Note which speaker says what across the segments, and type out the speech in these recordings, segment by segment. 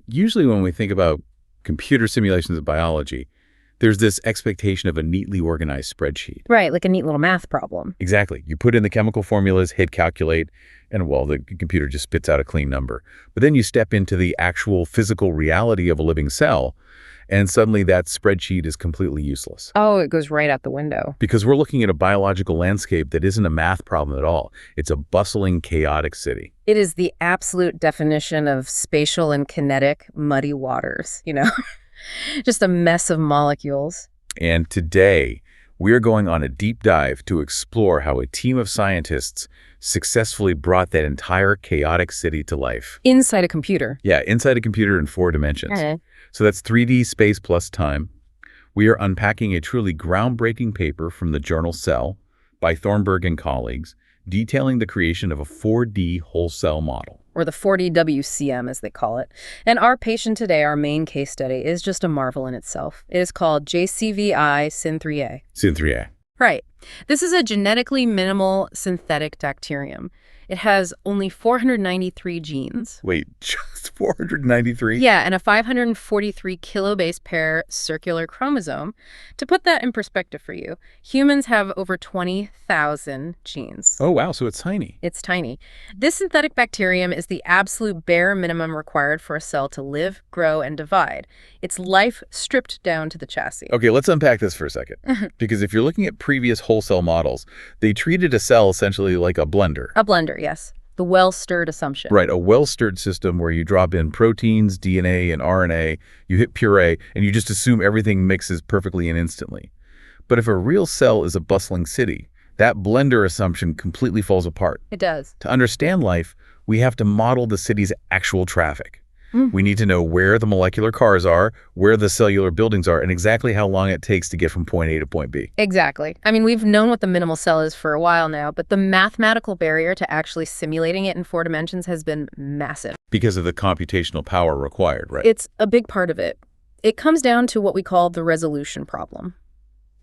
Speaker 1: Usually when we think about computer simulations of biology, there's this expectation of a neatly organized spreadsheet.
Speaker 2: Right, like a neat little math problem.
Speaker 1: Exactly. You put in the chemical formulas, hit calculate, and well, the computer just spits out a clean number. But then you step into the actual physical reality of a living cell, and suddenly that spreadsheet is completely useless.
Speaker 2: Oh, it goes right out the window.
Speaker 1: Because we're looking at a biological landscape that isn't a math problem at all. It's a bustling, chaotic city.
Speaker 2: It is the absolute definition of spatial and kinetic muddy waters, Just a mess of molecules.
Speaker 1: And today, we're going on a deep dive to explore how a team of scientists successfully brought that entire chaotic city to life.
Speaker 2: Inside a computer.
Speaker 1: Yeah, inside a computer in 4 dimensions. So that's 3D space plus time. We are unpacking a truly groundbreaking paper from the journal Cell by Thornburg and colleagues, detailing the creation of a 4D whole cell model.
Speaker 2: Or the 4D WCM, as they call it. And our patient today, our main case study, is just a marvel in itself. It is called JCVI Syn3A.
Speaker 1: Syn3A.
Speaker 2: Right. This is a genetically minimal synthetic bacterium. It has only 493 genes.
Speaker 1: Wait, just 493?
Speaker 2: Yeah, and a 543 kilobase pair circular chromosome. To put that in perspective for you, humans have over 20,000 genes.
Speaker 1: Oh, wow, so it's tiny.
Speaker 2: It's tiny. This synthetic bacterium is the absolute bare minimum required for a cell to live, grow, and divide. It's life stripped down to the chassis.
Speaker 1: Okay, let's unpack this for a second. Because if you're looking at previous whole cell models, they treated a cell essentially like a blender.
Speaker 2: A blender, yes. The well-stirred assumption.
Speaker 1: Right, a well-stirred system where you drop in proteins, DNA, and RNA, you hit puree, and you just assume everything mixes perfectly and instantly. But if a real cell is a bustling city, that blender assumption completely falls apart.
Speaker 2: It does.
Speaker 1: To understand life, we have to model the city's actual traffic. We need to know where the molecular cars are, where the cellular buildings are, and exactly how long it takes to get from point A to point B.
Speaker 2: Exactly. I mean, we've known what the minimal cell is for a while now, but the mathematical barrier to actually simulating it in 4 dimensions has been massive.
Speaker 1: Because of the computational power required, right?
Speaker 2: It's a big part of it. It comes down to what we call the resolution problem.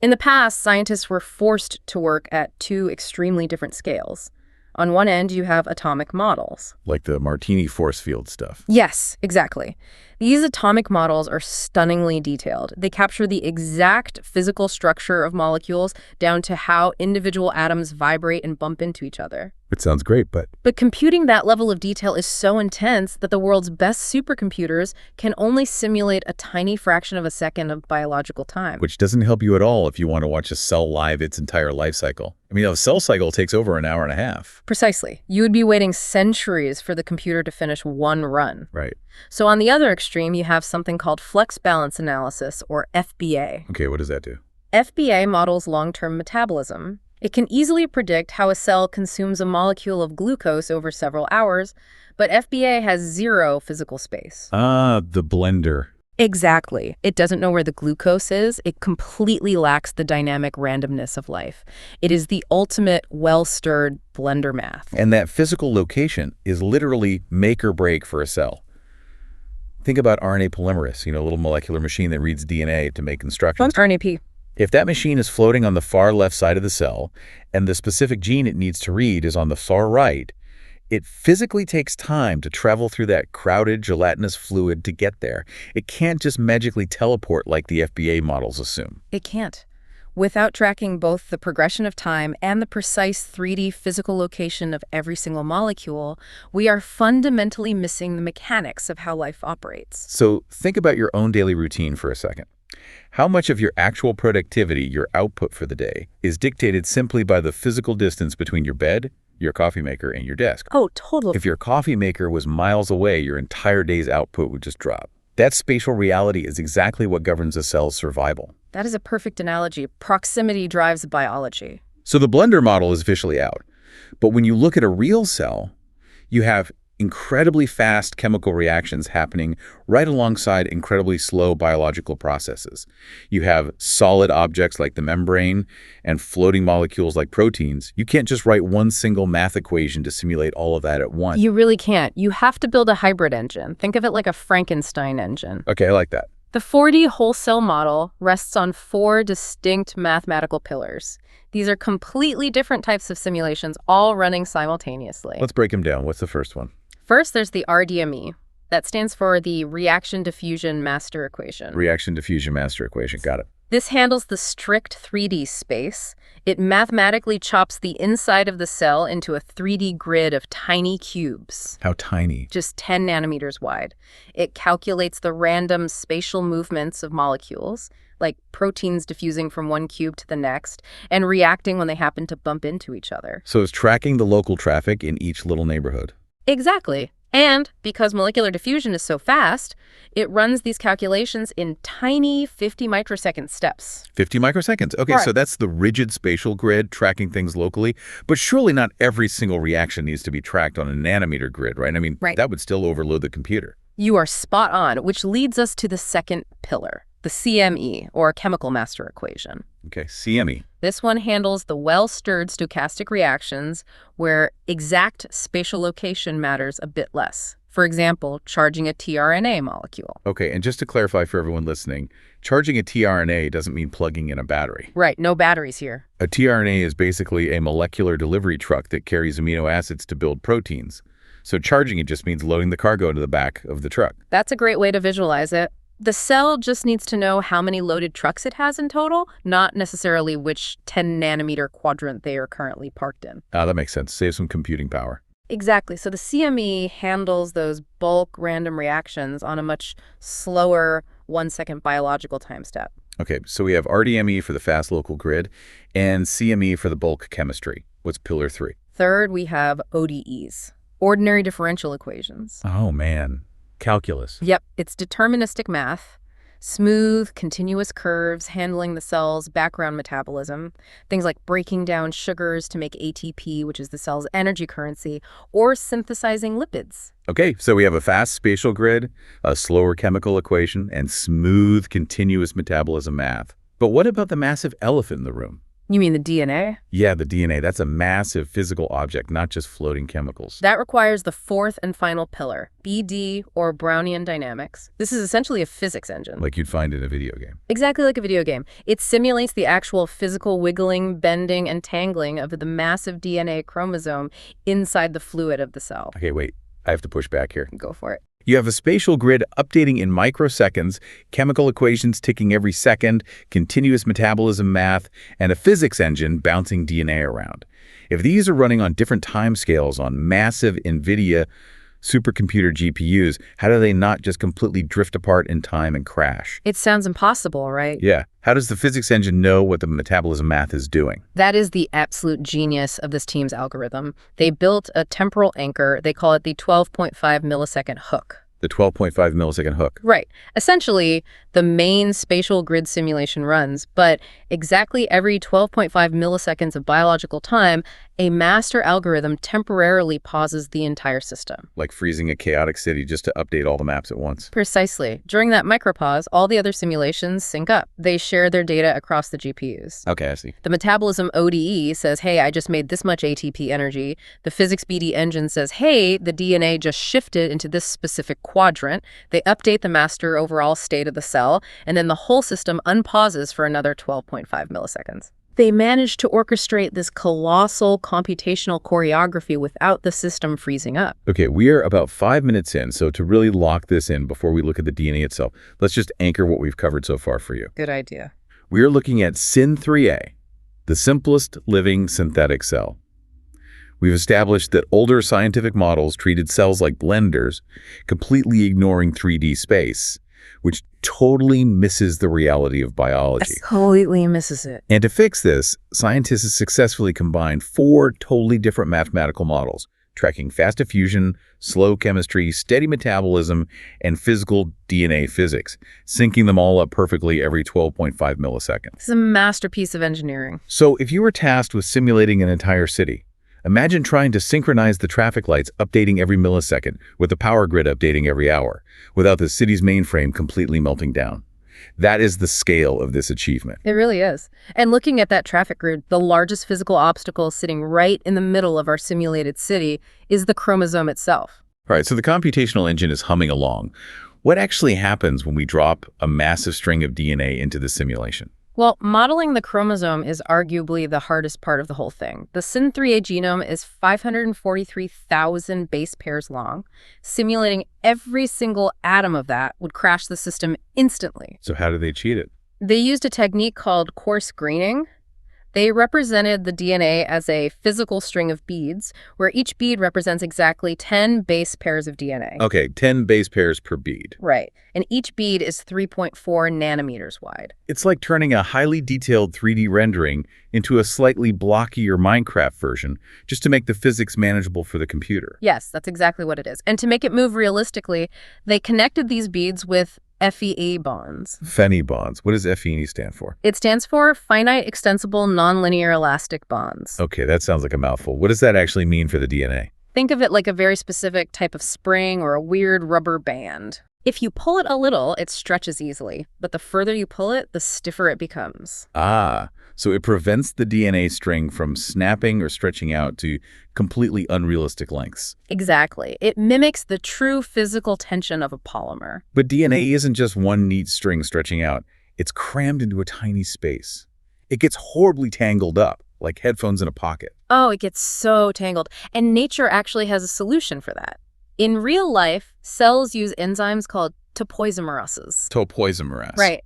Speaker 2: In the past, scientists were forced to work at 2 extremely different scales. On one end, you have atomic models.
Speaker 1: Like the Martini force field stuff.
Speaker 2: Yes, exactly. These atomic models are stunningly detailed. They capture the exact physical structure of molecules down to how individual atoms vibrate and bump into each other.
Speaker 1: It sounds great, but
Speaker 2: computing that level of detail is so intense that the world's best supercomputers can only simulate a tiny fraction of a second of biological time.
Speaker 1: Which doesn't help you at all if you want to watch a cell live its entire life cycle. I mean, a cell cycle takes over an hour and a half.
Speaker 2: Precisely. You would be waiting centuries for the computer to finish one run.
Speaker 1: Right.
Speaker 2: So on the other extreme, you have something called flex balance analysis, or FBA.
Speaker 1: Okay, what does that do?
Speaker 2: FBA models long-term metabolism. It can easily predict how a cell consumes a molecule of glucose over several hours, but FBA has 0 physical space.
Speaker 1: Ah, the blender.
Speaker 2: Exactly. It doesn't know where the glucose is. It completely lacks the dynamic randomness of life. It is the ultimate well-stirred blender math.
Speaker 1: And that physical location is literally make or break for a cell. Think about RNA polymerase, a little molecular machine that reads DNA to make instructions.
Speaker 2: RNAP.
Speaker 1: If that machine is floating on the far left side of the cell, and the specific gene it needs to read is on the far right, it physically takes time to travel through that crowded gelatinous fluid to get there. It can't just magically teleport like the FBA models assume.
Speaker 2: It can't. Without tracking both the progression of time and the precise 3D physical location of every single molecule, we are fundamentally missing the mechanics of how life operates.
Speaker 1: So think about your own daily routine for a second. How much of your actual productivity, your output for the day, is dictated simply by the physical distance between your bed, your coffee maker, and your desk?
Speaker 2: Oh, totally.
Speaker 1: If your coffee maker was miles away, your entire day's output would just drop. That spatial reality is exactly what governs a cell's survival.
Speaker 2: That is a perfect analogy. Proximity drives biology.
Speaker 1: So the blender model is officially out. But when you look at a real cell, you have incredibly fast chemical reactions happening right alongside incredibly slow biological processes. You have solid objects like the membrane and floating molecules like proteins. You can't just write one single math equation to simulate all of that at once.
Speaker 2: You really can't. You have to build a hybrid engine. Think of it like a Frankenstein engine.
Speaker 1: Okay, I like that.
Speaker 2: The 4D whole cell model rests on 4 distinct mathematical pillars. These are completely different types of simulations, all running simultaneously.
Speaker 1: Let's break them down. What's the first one?
Speaker 2: First, there's the RDME, That stands for the reaction-diffusion master equation.
Speaker 1: Reaction-diffusion master equation. Got it.
Speaker 2: This handles the strict 3D space. It mathematically chops the inside of the cell into a 3D grid of tiny cubes.
Speaker 1: How tiny?
Speaker 2: Just 10 nanometers wide. It calculates the random spatial movements of molecules, like proteins diffusing from one cube to the next, and reacting when they happen to bump into each other.
Speaker 1: So it's tracking the local traffic in each little neighborhood.
Speaker 2: Exactly. And because molecular diffusion is so fast, it runs these calculations in tiny 50 microsecond steps.
Speaker 1: 50 microseconds. Okay,
Speaker 2: Right.
Speaker 1: so that's the rigid spatial grid tracking things locally. But surely not every single reaction needs to be tracked on a nanometer grid, right? I mean,
Speaker 2: Right.
Speaker 1: that would still overload the computer.
Speaker 2: You are spot on, which leads us to the second pillar, the CME, or chemical master equation.
Speaker 1: Okay, CME.
Speaker 2: This one handles the well-stirred stochastic reactions where exact spatial location matters a bit less. For example, charging a tRNA molecule.
Speaker 1: Okay, and just to clarify for everyone listening, charging a tRNA doesn't mean plugging in a battery.
Speaker 2: Right, no batteries here.
Speaker 1: A tRNA is basically a molecular delivery truck that carries amino acids to build proteins. So charging it just means loading the cargo into the back of the truck.
Speaker 2: That's a great way to visualize it. The cell just needs to know how many loaded trucks it has in total, not necessarily which 10 nanometer quadrant they are currently parked in.
Speaker 1: That makes sense. Save some computing power.
Speaker 2: Exactly. So the CME handles those bulk random reactions on a much slower 1-second biological time step.
Speaker 1: Okay, so we have RDME for the fast local grid and CME for the bulk chemistry. What's pillar 3?
Speaker 2: Third, we have ODEs, ordinary differential equations.
Speaker 1: Oh, man. Calculus.
Speaker 2: Yep, it's deterministic math, smooth, continuous curves handling the cell's background metabolism, things like breaking down sugars to make ATP, which is the cell's energy currency, or synthesizing lipids.
Speaker 1: Okay, so we have a fast spatial grid, a slower chemical equation, and smooth, continuous metabolism math. But what about the massive elephant in the room?
Speaker 2: You mean the DNA?
Speaker 1: Yeah, the DNA. That's a massive physical object, not just floating chemicals.
Speaker 2: That requires the fourth and final pillar, BD, or Brownian dynamics. This is essentially a physics engine.
Speaker 1: Like you'd find in a video game.
Speaker 2: Exactly like a video game. It simulates the actual physical wiggling, bending, and tangling of the massive DNA chromosome inside the fluid of the cell.
Speaker 1: Okay, wait. I have to push back here.
Speaker 2: Go for it.
Speaker 1: You have a spatial grid updating in microseconds, chemical equations ticking every second, continuous metabolism math, and a physics engine bouncing DNA around. If these are running on different timescales on massive NVIDIA supercomputer GPUs, how do they not just completely drift apart in time and crash?
Speaker 2: It sounds impossible, right?
Speaker 1: Yeah. How does the physics engine know what the metabolism math is doing?
Speaker 2: That is the absolute genius of this team's algorithm. They built a temporal anchor. They call it the 12.5 millisecond hook.
Speaker 1: The 12.5 millisecond hook.
Speaker 2: Right. Essentially, the main spatial grid simulation runs, but exactly every 12.5 milliseconds of biological time, a master algorithm temporarily pauses the entire system.
Speaker 1: Like freezing a chaotic city just to update all the maps at once.
Speaker 2: Precisely. During that micropause, all the other simulations sync up. They share their data across the GPUs.
Speaker 1: Okay, I see.
Speaker 2: The metabolism ODE says, hey, I just made this much ATP energy. The physics BD engine says, hey, the DNA just shifted into this specific quadrant. They update the master overall state of the cell, and then the whole system unpauses for another 12.5 milliseconds. They managed to orchestrate this colossal computational choreography without the system freezing up.
Speaker 1: Okay, we are about 5 minutes in, so to really lock this in before we look at the DNA itself, let's just anchor what we've covered so far for you.
Speaker 2: Good idea.
Speaker 1: We are looking at Syn3A, the simplest living synthetic cell. We've established that older scientific models treated cells like blenders, completely ignoring 3D space, which totally misses the reality of biology.
Speaker 2: Completely misses it.
Speaker 1: And to fix this, scientists have successfully combined 4 totally different mathematical models, tracking fast diffusion, slow chemistry, steady metabolism, and physical DNA physics, syncing them all up perfectly every 12.5 milliseconds.
Speaker 2: This is a masterpiece of engineering.
Speaker 1: So if you were tasked with simulating an entire city, imagine trying to synchronize the traffic lights updating every millisecond with the power grid updating every hour, without the city's mainframe completely melting down. That is the scale of this achievement.
Speaker 2: It really is. And looking at that traffic grid, the largest physical obstacle sitting right in the middle of our simulated city is the chromosome itself.
Speaker 1: All right, so the computational engine is humming along. What actually happens when we drop a massive string of DNA into the simulation?
Speaker 2: Well, modeling the chromosome is arguably the hardest part of the whole thing. The SYN3A genome is 543,000 base pairs long. Simulating every single atom of that would crash the system instantly.
Speaker 1: So how do they cheat it?
Speaker 2: They used a technique called coarse graining. They represented the DNA as a physical string of beads, where each bead represents exactly 10 base pairs of DNA.
Speaker 1: Okay, 10 base pairs per bead.
Speaker 2: Right. And each bead is 3.4 nanometers wide.
Speaker 1: It's like turning a highly detailed 3D rendering into a slightly blockier Minecraft version just to make the physics manageable for the computer.
Speaker 2: Yes, that's exactly what it is. And to make it move realistically, they connected these beads with FEA bonds.
Speaker 1: FENI bonds. What does FENI stand for?
Speaker 2: It stands for finite extensible nonlinear elastic bonds.
Speaker 1: Okay, that sounds like a mouthful. What does that actually mean for the DNA?
Speaker 2: Think of it like a very specific type of spring or a weird rubber band. If you pull it a little, it stretches easily, but the further you pull it, the stiffer it becomes.
Speaker 1: Ah, so it prevents the DNA string from snapping or stretching out to completely unrealistic lengths.
Speaker 2: Exactly. It mimics the true physical tension of a polymer.
Speaker 1: But DNA isn't just one neat string stretching out. It's crammed into a tiny space. It gets horribly tangled up, like headphones in a pocket.
Speaker 2: Oh, it gets so tangled. And nature actually has a solution for that. In real life, cells use enzymes called topoisomerases.
Speaker 1: Topoisomerase.
Speaker 2: Right.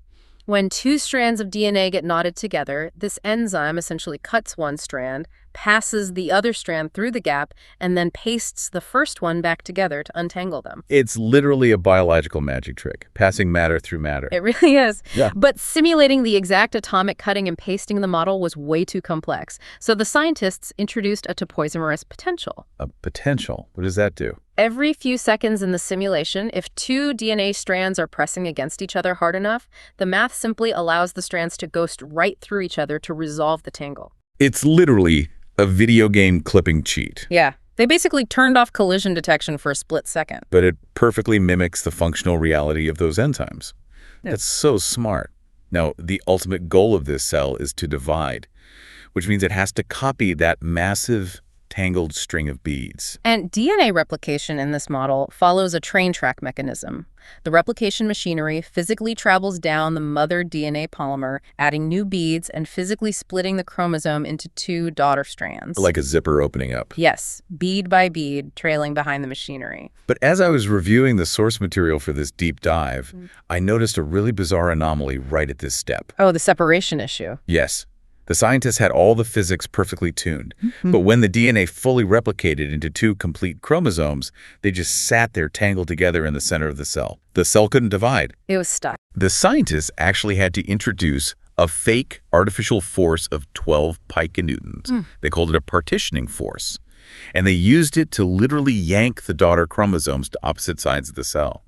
Speaker 2: When two strands of DNA get knotted together, this enzyme essentially cuts one strand, passes the other strand through the gap, and then pastes the first one back together to untangle them.
Speaker 1: It's literally a biological magic trick, passing matter through matter.
Speaker 2: It really is.
Speaker 1: Yeah.
Speaker 2: But simulating the exact atomic cutting and pasting the model was way too complex. So the scientists introduced a topoisomerase potential.
Speaker 1: A potential? What does that do?
Speaker 2: Every few seconds in the simulation, if two DNA strands are pressing against each other hard enough, the math simply allows the strands to ghost right through each other to resolve the tangle.
Speaker 1: It's literally a video game clipping cheat.
Speaker 2: Yeah. They basically turned off collision detection for a split second.
Speaker 1: But it perfectly mimics the functional reality of those enzymes.
Speaker 2: Yeah.
Speaker 1: That's so smart. Now, the ultimate goal of this cell is to divide, which means it has to copy that massive tangled string of beads.
Speaker 2: And DNA replication in this model follows a train track mechanism. The replication machinery physically travels down the mother DNA polymer, adding new beads and physically splitting the chromosome into two daughter strands.
Speaker 1: Like a zipper opening up.
Speaker 2: Yes, bead by bead, trailing behind the machinery.
Speaker 1: But as I was reviewing the source material for this deep dive, I noticed a really bizarre anomaly right at this step.
Speaker 2: Oh, the separation issue.
Speaker 1: Yes. The scientists had all the physics perfectly tuned, but when the DNA fully replicated into two complete chromosomes, they just sat there tangled together in the center of the cell. The cell couldn't divide.
Speaker 2: It was stuck.
Speaker 1: The scientists actually had to introduce a fake artificial force of 12 piconewtons. They called it a partitioning force, and they used it to literally yank the daughter chromosomes to opposite sides of the cell.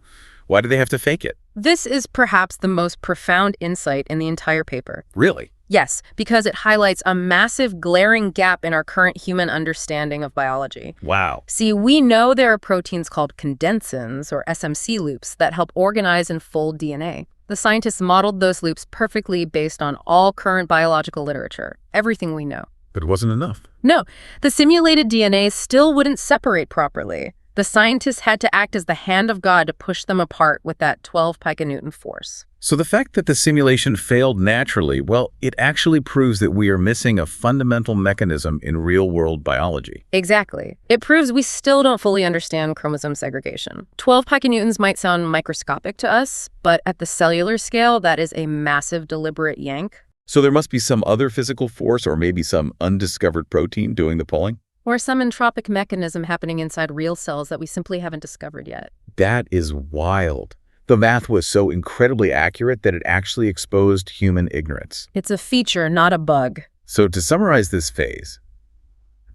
Speaker 1: Why did they have to fake it?
Speaker 2: This is perhaps the most profound insight in the entire paper.
Speaker 1: Really?
Speaker 2: Yes, because it highlights a massive glaring gap in our current human understanding of biology.
Speaker 1: Wow.
Speaker 2: See, we know there are proteins called condensins, or SMC loops, that help organize and fold DNA. The scientists modeled those loops perfectly based on all current biological literature, everything we know.
Speaker 1: But it wasn't enough.
Speaker 2: No, the simulated DNA still wouldn't separate properly. The scientists had to act as the hand of God to push them apart with that 12 piconewton force.
Speaker 1: So the fact that the simulation failed naturally, well, it actually proves that we are missing a fundamental mechanism in real-world biology.
Speaker 2: Exactly. It proves we still don't fully understand chromosome segregation. 12 piconewtons might sound microscopic to us, but at the cellular scale, that is a massive deliberate yank.
Speaker 1: So there must be some other physical force or maybe some undiscovered protein doing the pulling?
Speaker 2: Or some entropic mechanism happening inside real cells that we simply haven't discovered yet.
Speaker 1: That is wild. The math was so incredibly accurate that it actually exposed human ignorance.
Speaker 2: It's a feature, not a bug.
Speaker 1: So to summarize this phase,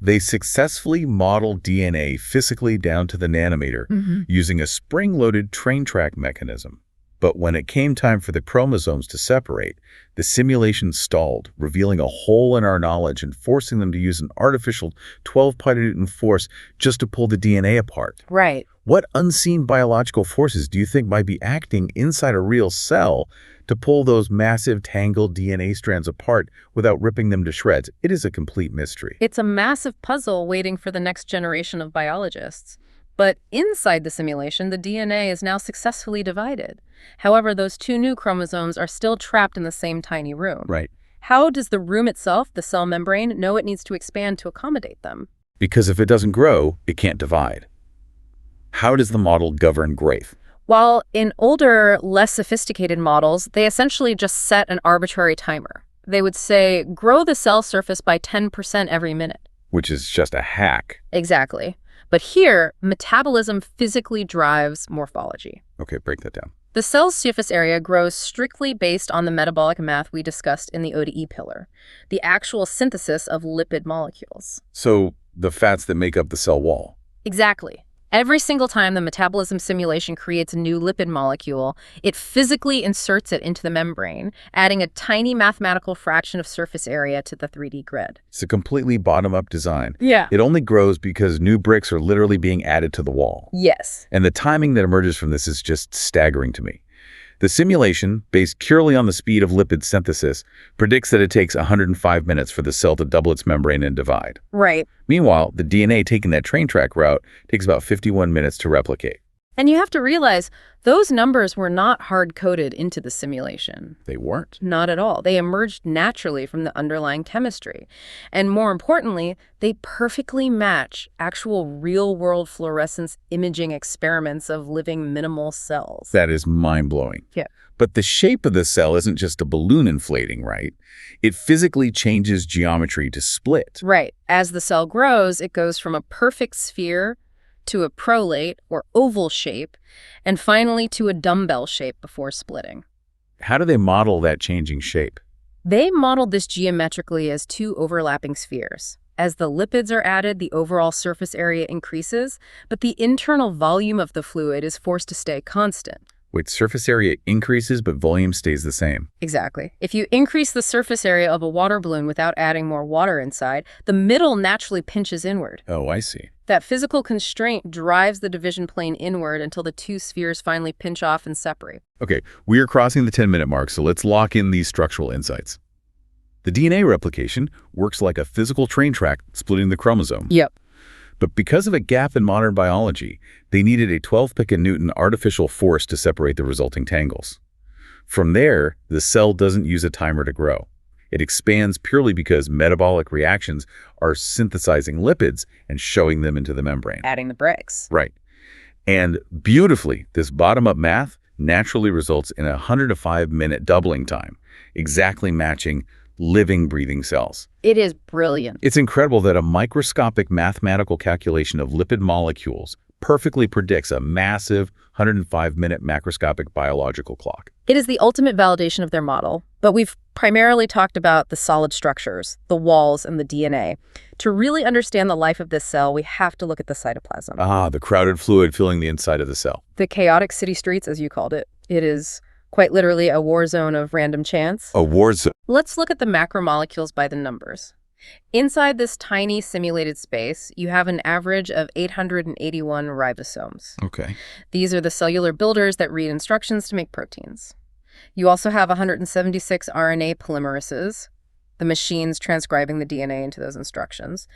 Speaker 1: they successfully modeled DNA physically down to the nanometer using a spring-loaded train track mechanism. But when it came time for the chromosomes to separate, the simulation stalled, revealing a hole in our knowledge and forcing them to use an artificial 12 piconewton force just to pull the DNA apart.
Speaker 2: Right.
Speaker 1: What unseen biological forces do you think might be acting inside a real cell to pull those massive tangled DNA strands apart without ripping them to shreds? It is a complete mystery.
Speaker 2: It's a massive puzzle waiting for the next generation of biologists. But inside the simulation, the DNA is now successfully divided. However, those two new chromosomes are still trapped in the same tiny room.
Speaker 1: Right.
Speaker 2: How does the room itself, the cell membrane, know it needs to expand to accommodate them?
Speaker 1: Because if it doesn't grow, it can't divide. How does the model govern growth?
Speaker 2: While in older, less sophisticated models, they essentially just set an arbitrary timer. They would say, grow the cell surface by 10% every minute.
Speaker 1: Which is just a hack.
Speaker 2: Exactly. But here, metabolism physically drives morphology.
Speaker 1: Okay, break that down.
Speaker 2: The cell's surface area grows strictly based on the metabolic math we discussed in the ODE pillar, the actual synthesis of lipid molecules.
Speaker 1: So the fats that make up the cell wall.
Speaker 2: Exactly. Every single time the metabolism simulation creates a new lipid molecule, it physically inserts it into the membrane, adding a tiny mathematical fraction of surface area to the 3D grid.
Speaker 1: It's a completely bottom-up design.
Speaker 2: Yeah.
Speaker 1: It only grows because new bricks are literally being added to the wall.
Speaker 2: Yes.
Speaker 1: And the timing that emerges from this is just staggering to me. The simulation, based purely on the speed of lipid synthesis, predicts that it takes 105 minutes for the cell to double its membrane and divide.
Speaker 2: Right.
Speaker 1: Meanwhile, the DNA taking that train track route takes about 51 minutes to replicate.
Speaker 2: And you have to realize those numbers were not hard-coded into the simulation.
Speaker 1: They weren't.
Speaker 2: Not at all. They emerged naturally from the underlying chemistry. And more importantly, they perfectly match actual real-world fluorescence imaging experiments of living minimal cells.
Speaker 1: That is mind-blowing.
Speaker 2: Yeah.
Speaker 1: But the shape of the cell isn't just a balloon inflating, right? It physically changes geometry to split.
Speaker 2: Right. As the cell grows, it goes from a perfect sphere to a prolate, or oval shape, and finally to a dumbbell shape before splitting.
Speaker 1: How do they model that changing shape?
Speaker 2: They modeled this geometrically as two overlapping spheres. As the lipids are added, the overall surface area increases, but the internal volume of the fluid is forced to stay constant.
Speaker 1: Wait, surface area increases, but volume stays the same.
Speaker 2: Exactly. If you increase the surface area of a water balloon without adding more water inside, the middle naturally pinches inward.
Speaker 1: Oh, I see.
Speaker 2: That physical constraint drives the division plane inward until the two spheres finally pinch off and separate.
Speaker 1: Okay, we're crossing the 10-minute mark, so let's lock in these structural insights. The DNA replication works like a physical train track splitting the chromosome.
Speaker 2: Yep.
Speaker 1: But because of a gap in modern biology, they needed a 12 piconewton artificial force to separate the resulting tangles. From there, the cell doesn't use a timer to grow. It expands purely because metabolic reactions are synthesizing lipids and showing them into the membrane.
Speaker 2: Adding the bricks.
Speaker 1: Right. And beautifully, this bottom-up math naturally results in a 105-minute doubling time, exactly matching living, breathing cells.
Speaker 2: It is brilliant.
Speaker 1: It's incredible that a microscopic mathematical calculation of lipid molecules perfectly predicts a massive 105-minute macroscopic biological clock.
Speaker 2: It is the ultimate validation of their model, but we've primarily talked about the solid structures, the walls, and the DNA. To really understand the life of this cell, we have to look at the cytoplasm.
Speaker 1: Ah, the crowded fluid filling the inside of the cell.
Speaker 2: The chaotic city streets, as you called it. It is quite literally a war zone of random chance.
Speaker 1: A war zone.
Speaker 2: Let's look at the macromolecules by the numbers. Inside this tiny simulated space, you have an average of 881 ribosomes.
Speaker 1: Okay.
Speaker 2: These are the cellular builders that read instructions to make proteins. You also have 176 RNA polymerases, the machines transcribing the DNA into those instructions.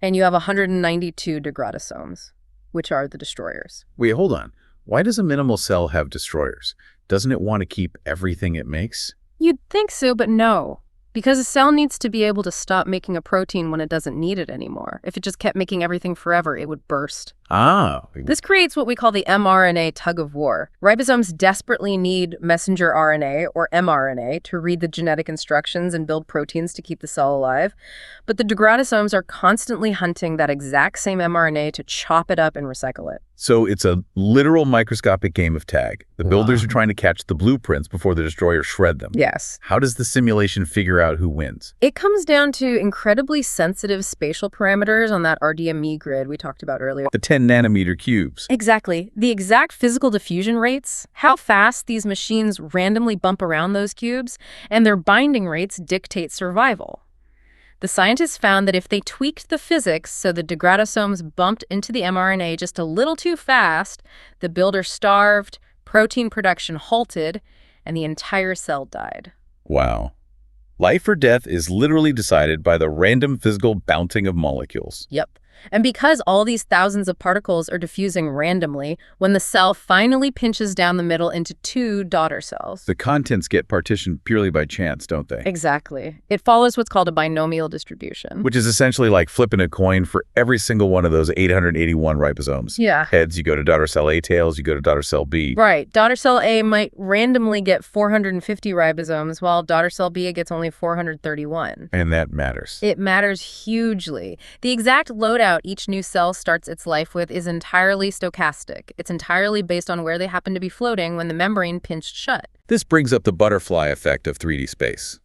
Speaker 2: And you have 192 degradasomes, which are the destroyers.
Speaker 1: Wait, hold on. Why does a minimal cell have destroyers? Doesn't it want to keep everything it makes?
Speaker 2: You'd think so, but no. Because a cell needs to be able to stop making a protein when it doesn't need it anymore. If it just kept making everything forever, it would burst.
Speaker 1: Ah.
Speaker 2: This creates what we call the mRNA tug of war. Ribosomes desperately need messenger RNA, or mRNA, to read the genetic instructions and build proteins to keep the cell alive. But the degradasomes are constantly hunting that exact same mRNA to chop it up and recycle it.
Speaker 1: So it's a literal microscopic game of tag. The builders are trying to catch the blueprints before the destroyers shred them.
Speaker 2: Yes.
Speaker 1: How does the simulation figure out who wins?
Speaker 2: It comes down to incredibly sensitive spatial parameters on that RDME grid we talked about earlier.
Speaker 1: The 10-nanometer cubes.
Speaker 2: Exactly. The exact physical diffusion rates, how fast these machines randomly bump around those cubes, and their binding rates dictate survival. The scientists found that if they tweaked the physics so the degradasomes bumped into the mRNA just a little too fast, the builder starved, protein production halted, and the entire cell died.
Speaker 1: Wow. Life or death is literally decided by the random physical bouncing of molecules.
Speaker 2: Yep. And because all these thousands of particles are diffusing randomly, when the cell finally pinches down the middle into two daughter cells.
Speaker 1: The contents get partitioned purely by chance, don't they?
Speaker 2: Exactly. It follows what's called a binomial distribution.
Speaker 1: Which is essentially like flipping a coin for every single one of those 881 ribosomes.
Speaker 2: Yeah.
Speaker 1: Heads, you go to daughter cell A. Tails, you go to daughter cell B.
Speaker 2: Right. Daughter cell A might randomly get 450 ribosomes, while daughter cell B gets only 431.
Speaker 1: And that matters.
Speaker 2: It matters hugely. The exact loadout each new cell starts its life with is entirely stochastic. It's entirely based on where they happen to be floating when the membrane pinched shut.
Speaker 1: This brings up the butterfly effect of 3D space.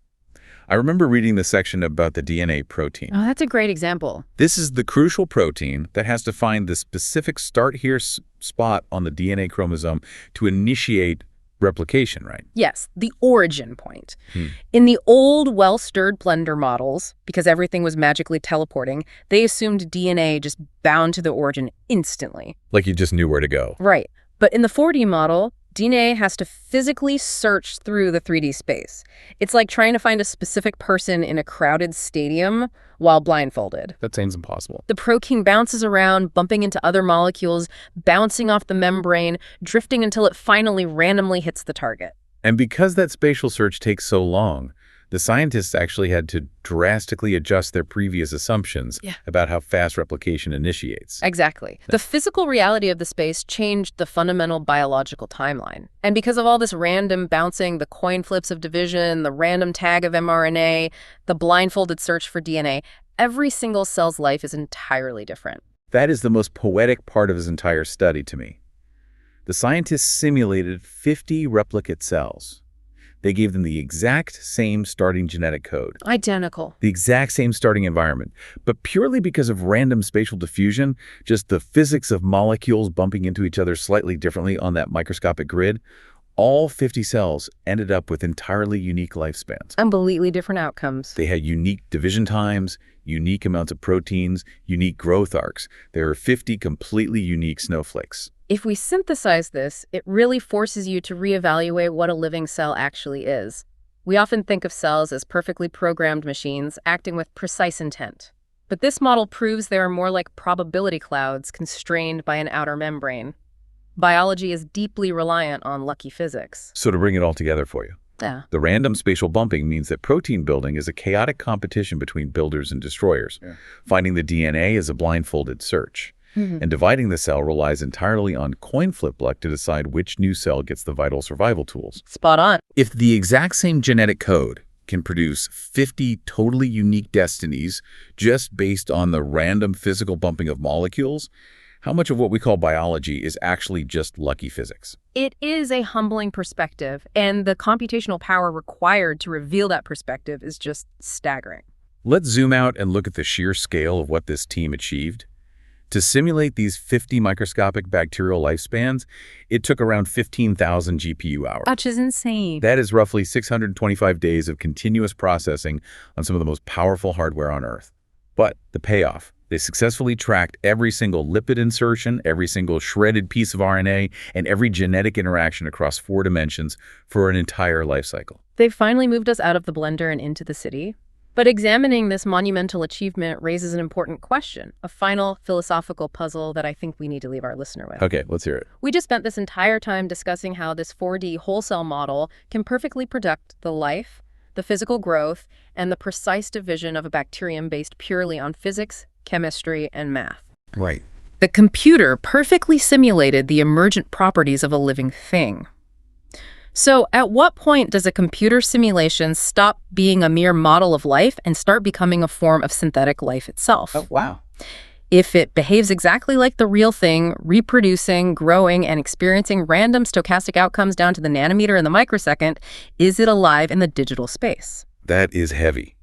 Speaker 1: I remember reading the section about the DNA protein.
Speaker 2: Oh, that's a great example.
Speaker 1: This is the crucial protein that has to find the specific start here spot on the DNA chromosome to initiate replication, right?
Speaker 2: Yes, the origin point. In the old, well-stirred blender models, because everything was magically teleporting, they assumed DNA just bound to the origin instantly.
Speaker 1: Like you just knew where to go.
Speaker 2: Right. But in the 4D model, DNA has to physically search through the 3D space. It's like trying to find a specific person in a crowded stadium while blindfolded.
Speaker 1: That seems impossible.
Speaker 2: The protein bounces around, bumping into other molecules, bouncing off the membrane, drifting until it finally randomly hits the target.
Speaker 1: And because that spatial search takes so long, the scientists actually had to drastically adjust their previous assumptions about how fast replication initiates.
Speaker 2: Exactly. The physical reality of the space changed the fundamental biological timeline. And because of all this random bouncing, the coin flips of division, the random tag of mRNA, the blindfolded search for DNA, every single cell's life is entirely different.
Speaker 1: That is the most poetic part of his entire study to me. The scientists simulated 50 replicate cells. They gave them the exact same starting genetic code.
Speaker 2: Identical.
Speaker 1: The exact same starting environment. But purely because of random spatial diffusion, just the physics of molecules bumping into each other slightly differently on that microscopic grid, all 50 cells ended up with entirely unique lifespans.
Speaker 2: Completely different outcomes.
Speaker 1: They had unique division times, unique amounts of proteins, unique growth arcs. There are 50 completely unique snowflakes.
Speaker 2: If we synthesize this, it really forces you to reevaluate what a living cell actually is. We often think of cells as perfectly programmed machines acting with precise intent. But this model proves they are more like probability clouds constrained by an outer membrane. Biology is deeply reliant on lucky physics.
Speaker 1: So to bring it all together for you, the random spatial bumping means that protein building is a chaotic competition between builders and destroyers. Finding the DNA is a blindfolded search. And dividing the cell relies entirely on coin flip luck to decide which new cell gets the vital survival tools.
Speaker 2: Spot on.
Speaker 1: If the exact same genetic code can produce 50 totally unique destinies just based on the random physical bumping of molecules, how much of what we call biology is actually just lucky physics?
Speaker 2: It is a humbling perspective, and the computational power required to reveal that perspective is just staggering.
Speaker 1: Let's zoom out and look at the sheer scale of what this team achieved. To simulate these 50 microscopic bacterial lifespans, it took around 15,000 GPU hours.
Speaker 2: Which is insane.
Speaker 1: That is roughly 625 days of continuous processing on some of the most powerful hardware on Earth. But the payoff, they successfully tracked every single lipid insertion, every single shredded piece of RNA, and every genetic interaction across 4 dimensions for an entire life cycle.
Speaker 2: They've finally moved us out of the blender and into the city. But examining this monumental achievement raises an important question, a final philosophical puzzle that I think we need to leave our listener with.
Speaker 1: Okay, let's hear it.
Speaker 2: We just spent this entire time discussing how this 4D whole cell model can perfectly predict the life, the physical growth, and the precise division of a bacterium based purely on physics, chemistry, and math.
Speaker 1: Right.
Speaker 2: The computer perfectly simulated the emergent properties of a living thing. So at what point does a computer simulation stop being a mere model of life and start becoming a form of synthetic life itself?
Speaker 1: Oh, wow.
Speaker 2: If it behaves exactly like the real thing, reproducing, growing, and experiencing random stochastic outcomes down to the nanometer and the microsecond, is it alive in the digital space?
Speaker 1: That is heavy.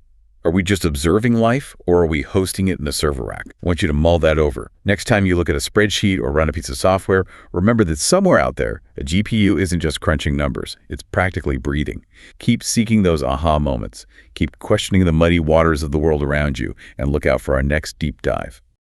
Speaker 1: Are we just observing life, or are we hosting it in a server rack? I want you to mull that over. Next time you look at a spreadsheet or run a piece of software, remember that somewhere out there, a GPU isn't just crunching numbers. It's practically breathing. Keep seeking those aha moments. Keep questioning the muddy waters of the world around you, and look out for our next deep dive.